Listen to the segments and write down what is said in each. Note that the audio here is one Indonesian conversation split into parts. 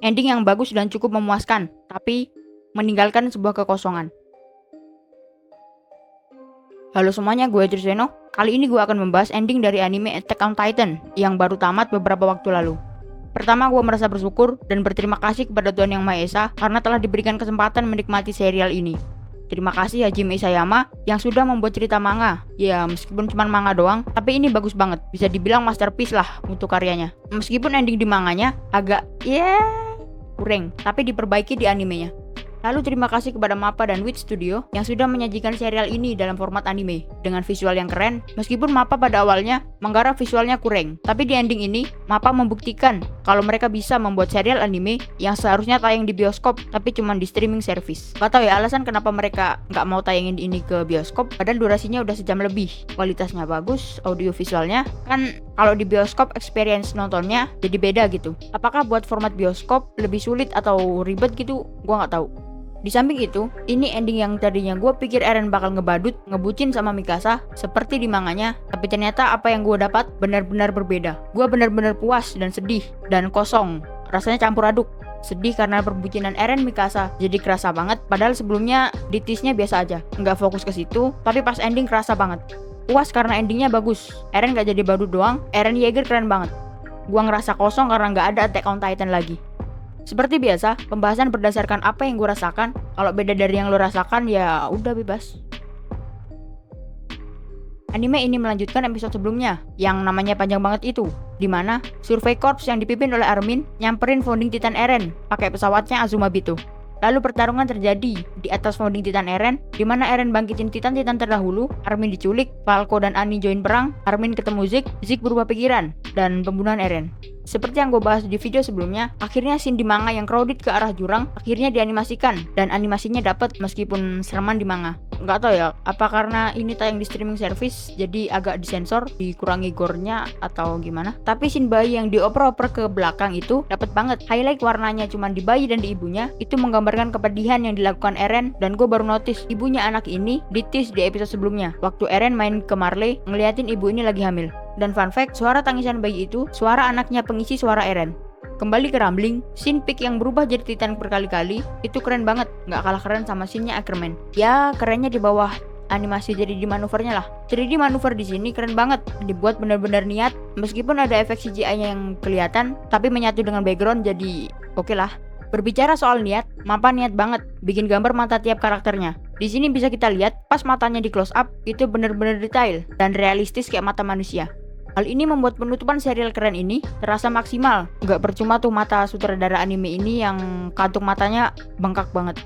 Ending yang bagus dan cukup memuaskan, tapi meninggalkan sebuah kekosongan. Halo semuanya, gue Triseno. Kali ini gue akan membahas ending dari anime Attack on Titan yang baru tamat beberapa waktu lalu. Pertama, gue merasa bersyukur dan berterima kasih kepada Tuhan Yang Maha Esa karena telah diberikan kesempatan menikmati serial ini. Terima kasih Hajime Isayama yang sudah membuat cerita manga. Ya, meskipun cuma manga doang, tapi ini bagus banget. Bisa dibilang masterpiece lah untuk karyanya. Meskipun ending di manganya agak kurang, tapi diperbaiki di animenya. Lalu terima kasih kepada MAPPA dan Wit Studio yang sudah menyajikan serial ini dalam format anime dengan visual yang keren. Meskipun MAPPA pada awalnya menggarap visualnya kurang, tapi di ending ini MAPPA membuktikan kalau mereka bisa membuat serial anime yang seharusnya tayang di bioskop tapi cuma di streaming service. Gak tau ya alasan kenapa mereka nggak mau tayangin ini ke bioskop, padahal durasinya udah sejam lebih. Kualitasnya bagus, audio visualnya kan kalau di bioskop experience nontonnya jadi beda gitu. Apakah buat format bioskop lebih sulit atau ribet gitu? Gua nggak tahu. Di samping itu, ini ending yang tadinya gue pikir Eren bakal ngebadut, ngebucin sama Mikasa seperti di manganya, tapi ternyata apa yang gue dapat benar-benar berbeda. Gue benar-benar puas dan sedih dan kosong, rasanya campur aduk. Sedih karena perbucinan Eren Mikasa jadi kerasa banget, padahal sebelumnya di tease-nya biasa aja, nggak fokus ke situ, tapi pas ending kerasa banget. Puas karena endingnya bagus, Eren gak jadi badut doang, Eren Yeager keren banget. Gue ngerasa kosong karena nggak ada Attack on Titan lagi. Seperti biasa, pembahasan berdasarkan apa yang gue rasakan. Kalau beda dari yang lo rasakan, ya udah bebas. Anime ini melanjutkan episode sebelumnya, yang namanya panjang banget itu, dimana Survey Corps yang dipimpin oleh Armin nyamperin founding Titan Eren pakai pesawatnya Azuma Bito. Lalu pertarungan terjadi di atas founding Titan Eren, di mana Eren bangkitin Titan-Titan terdahulu, Armin diculik, Falco dan Annie join perang, Armin ketemu Zeke berubah pikiran, dan pembunuhan Eren. Seperti yang gue bahas di video sebelumnya, akhirnya scene di manga yang crowded ke arah jurang akhirnya dianimasikan, dan animasinya dapat meskipun sereman di manga. Nggak tahu ya, apa karena ini tayang di streaming service jadi agak disensor, dikurangi gore-nya atau gimana. Tapi scene bayi yang dioper-oper ke belakang itu dapat banget. Highlight warnanya cuma di bayi dan di ibunya, itu menggambarkan kepedihan yang dilakukan Eren, dan gue baru notice ibunya anak ini di tease di episode sebelumnya. Waktu Eren main ke Marley, ngeliatin ibu ini lagi hamil. Dan fun fact, suara tangisan bayi itu suara anaknya pengisi suara Eren. Kembali ke Rumbling, scene Pig yang berubah jadi Titan berkali-kali itu keren banget, nggak kalah keren sama scene-nya Ackerman. Ya, kerennya di bawah animasi 3D manuvernya lah. 3D manuver di sini keren banget, dibuat benar-benar niat. Meskipun ada efek CGI-nya yang kelihatan, tapi menyatu dengan background jadi oke lah. Berbicara soal niat, MAPPA niat banget bikin gambar mata tiap karakternya. Di sini bisa kita lihat pas matanya di close up itu benar-benar detail dan realistis kayak mata manusia. Hal ini membuat penutupan serial keren ini terasa maksimal. Gak percuma tuh mata sutradara anime ini yang kantung matanya bengkak banget.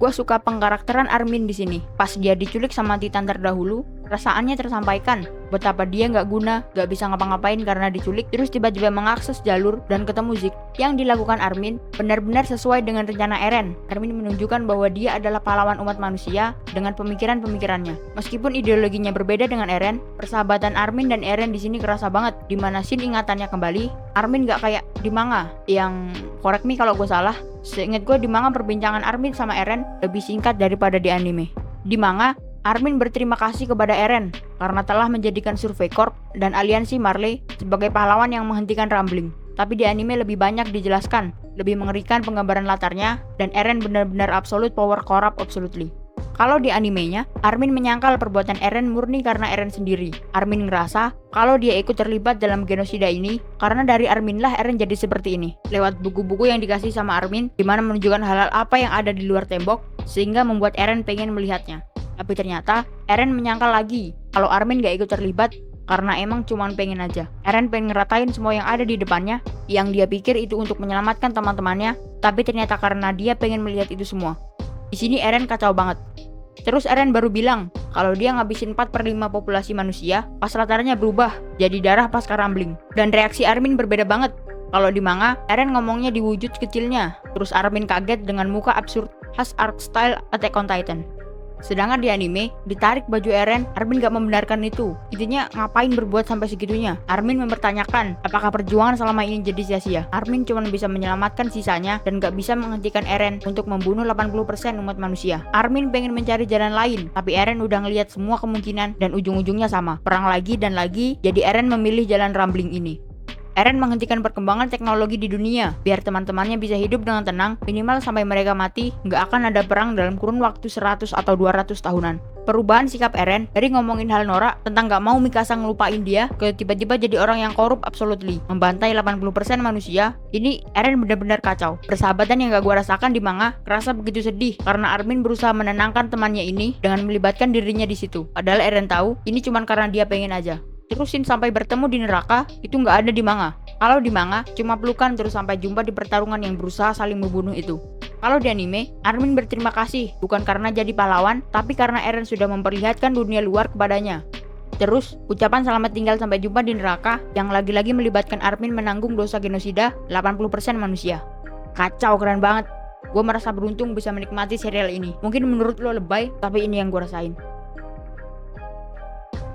Gue suka pengkarakteran Armin di sini. Pas dia diculik sama Titan terdahulu, perasaannya tersampaikan. Betapa dia nggak guna, nggak bisa ngapa-ngapain karena diculik, terus tiba-tiba mengakses jalur dan ketemu Zeke. Yang dilakukan Armin benar-benar sesuai dengan rencana Eren. Armin menunjukkan bahwa dia adalah pahlawan umat manusia dengan pemikiran-pemikirannya. Meskipun ideologinya berbeda dengan Eren, persahabatan Armin dan Eren di sini kerasa banget. Dimana scene ingatannya kembali, Armin nggak kayak di manga yang correct me kalau gue salah. Seingat gue di manga perbincangan Armin sama Eren lebih singkat daripada di anime. Di manga, Armin berterima kasih kepada Eren karena telah menjadikan Survey Corps dan aliansi Marley sebagai pahlawan yang menghentikan Rumbling. Tapi di anime lebih banyak dijelaskan, lebih mengerikan penggambaran latarnya, dan Eren benar-benar absolute power corrupt absolutely. Kalau di animenya, Armin menyangkal perbuatan Eren murni karena Eren sendiri. Armin ngerasa kalau dia ikut terlibat dalam genosida ini karena dari Armin lah Eren jadi seperti ini. Lewat buku-buku yang dikasih sama Armin, dimana menunjukkan hal-hal apa yang ada di luar tembok, sehingga membuat Eren pengen melihatnya. Tapi ternyata Eren menyangkal lagi kalau Armin gak ikut terlibat karena emang cuman pengen aja. Eren pengen ngeratain semua yang ada di depannya, yang dia pikir itu untuk menyelamatkan teman-temannya, tapi ternyata karena dia pengen melihat itu semua. Di sini Eren kacau banget. Terus Eren baru bilang kalau dia ngabisin 4/5 populasi manusia pas latarnya berubah jadi darah pasca Rumbling. Dan reaksi Armin berbeda banget. Kalau di manga, Eren ngomongnya di wujud kecilnya, terus Armin kaget dengan muka absurd khas art style Attack on Titan. Sedangkan di anime, ditarik baju Eren, Armin gak membenarkan itu. Intinya ngapain berbuat sampai segitunya? Armin mempertanyakan apakah perjuangan selama ini jadi sia-sia. Armin cuma bisa menyelamatkan sisanya dan gak bisa menghentikan Eren untuk membunuh 80% umat manusia. Armin pengen mencari jalan lain, tapi Eren udah ngelihat semua kemungkinan dan ujung-ujungnya sama. Perang lagi dan lagi, jadi Eren memilih jalan Rumbling ini. Eren menghentikan perkembangan teknologi di dunia, biar teman-temannya bisa hidup dengan tenang, minimal sampai mereka mati, nggak akan ada perang dalam kurun waktu 100 atau 200 tahunan. Perubahan sikap Eren dari ngomongin hal norak tentang nggak mau Mikasa ngelupain dia, ke tiba-tiba jadi orang yang korup absolutely, membantai 80% manusia, ini Eren benar-benar kacau. Persahabatan yang nggak gua rasakan di manga, kerasa begitu sedih, karena Armin berusaha menenangkan temannya ini dengan melibatkan dirinya di situ. Padahal Eren tahu, ini cuma karena dia pengen aja. Terusin sampai bertemu di neraka, itu nggak ada di manga. Kalau di manga, cuma pelukan terus sampai jumpa di pertarungan yang berusaha saling membunuh itu. Kalau di anime, Armin berterima kasih, bukan karena jadi pahlawan, tapi karena Eren sudah memperlihatkan dunia luar kepadanya. Terus, ucapan selamat tinggal sampai jumpa di neraka, yang lagi-lagi melibatkan Armin menanggung dosa genosida 80% manusia. Kacau, keren banget. Gue merasa beruntung bisa menikmati serial ini. Mungkin menurut lo lebay, tapi ini yang gue rasain.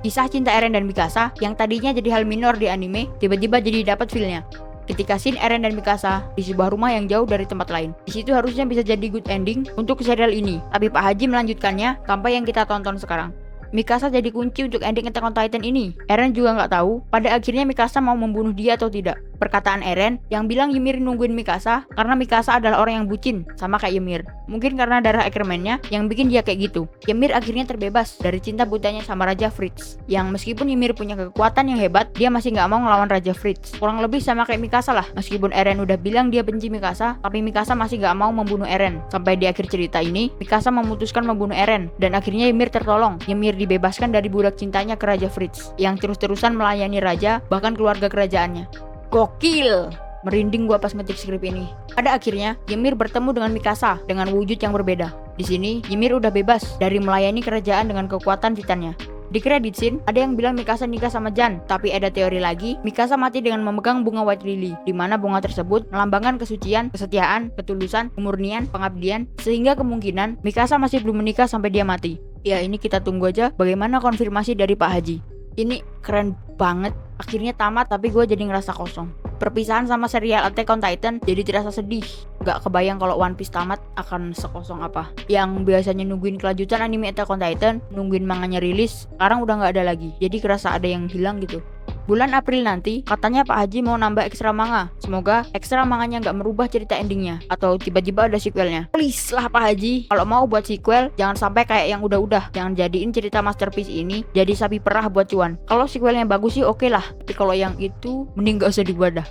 Kisah cinta Eren dan Mikasa yang tadinya jadi hal minor di anime, tiba-tiba jadi dapat feel-nya. Ketika scene Eren dan Mikasa di sebuah rumah yang jauh dari tempat lain. Di situ harusnya bisa jadi good ending untuk serial ini, tapi Pak Haji melanjutkannya sampai yang kita tonton sekarang. Mikasa jadi kunci untuk ending Attack on Titan ini. Eren juga nggak tahu pada akhirnya Mikasa mau membunuh dia atau tidak. Perkataan Eren yang bilang Ymir nungguin Mikasa karena Mikasa adalah orang yang bucin, sama kayak Ymir. Mungkin karena darah Ackerman-nya yang bikin dia kayak gitu. Ymir akhirnya terbebas dari cinta butanya sama Raja Fritz. Yang meskipun Ymir punya kekuatan yang hebat, dia masih nggak mau ngelawan Raja Fritz. Kurang lebih sama kayak Mikasa lah. Meskipun Eren udah bilang dia benci Mikasa, tapi Mikasa masih nggak mau membunuh Eren. Sampai di akhir cerita ini, Mikasa memutuskan membunuh Eren, dan akhirnya Ymir tertolong. Ymir dibebaskan dari budak cintanya ke Raja Fritz, yang terus-terusan melayani raja, bahkan keluarga kerajaannya. Gokil! Merinding gua pas ngetik skrip ini. Pada akhirnya, Ymir bertemu dengan Mikasa dengan wujud yang berbeda. Di sini, Ymir udah bebas dari melayani kerajaan dengan kekuatan titannya. Di credit scene, ada yang bilang Mikasa nikah sama Jan, tapi ada teori lagi, Mikasa mati dengan memegang bunga White Lily, di mana bunga tersebut melambangkan kesucian, kesetiaan, ketulusan, kemurnian, pengabdian, sehingga kemungkinan Mikasa masih belum menikah sampai dia mati. Ya ini kita tunggu aja bagaimana konfirmasi dari Pak Haji. Ini keren banget, akhirnya tamat tapi gue jadi ngerasa kosong. Perpisahan sama serial Attack on Titan jadi terasa sedih. Gak kebayang kalau One Piece tamat akan sekosong apa. Yang biasanya nungguin kelanjutan anime Attack on Titan, nungguin manganya rilis, sekarang udah gak ada lagi. Jadi kerasa ada yang hilang gitu. Bulan April nanti, katanya Pak Haji mau nambah ekstra manga. Semoga ekstra manganya nggak merubah cerita endingnya, atau tiba-tiba ada sequelnya. Please lah Pak Haji, kalau mau buat sequel, jangan sampai kayak yang udah-udah. Jangan jadiin cerita masterpiece ini jadi sapi perah buat cuan. Kalau sequelnya bagus sih oke lah, tapi kalau yang itu, mending nggak usah dibuat dah.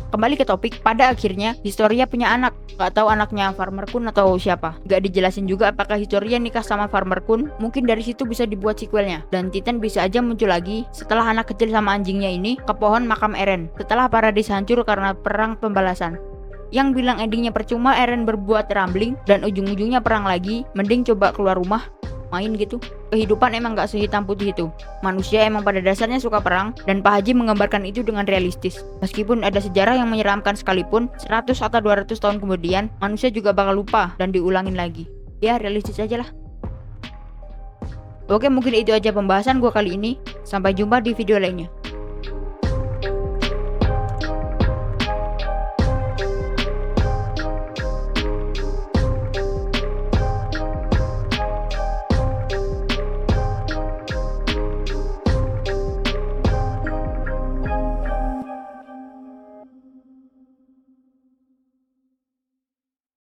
Kembali ke topik, pada akhirnya Historia punya anak. Gak tahu anaknya Farmer Kun atau siapa. Gak dijelasin juga apakah Historia nikah sama Farmer Kun. Mungkin dari situ bisa dibuat sequelnya. Dan Titan bisa aja muncul lagi setelah anak kecil sama anjingnya ini ke pohon makam Eren. Setelah Paradis hancur karena perang pembalasan. Yang bilang endingnya percuma Eren berbuat rambling dan ujung-ujungnya perang lagi, mending coba keluar rumah main gitu. Kehidupan emang gak sehitam putih itu. Manusia emang pada dasarnya suka perang, dan Pak Haji menggambarkan itu dengan realistis. Meskipun ada sejarah yang menyeramkan sekalipun, 100 atau 200 tahun kemudian, manusia juga bakal lupa dan diulangin lagi. Ya realistis aja lah. Oke, mungkin itu aja pembahasan gue kali ini. Sampai jumpa di video lainnya.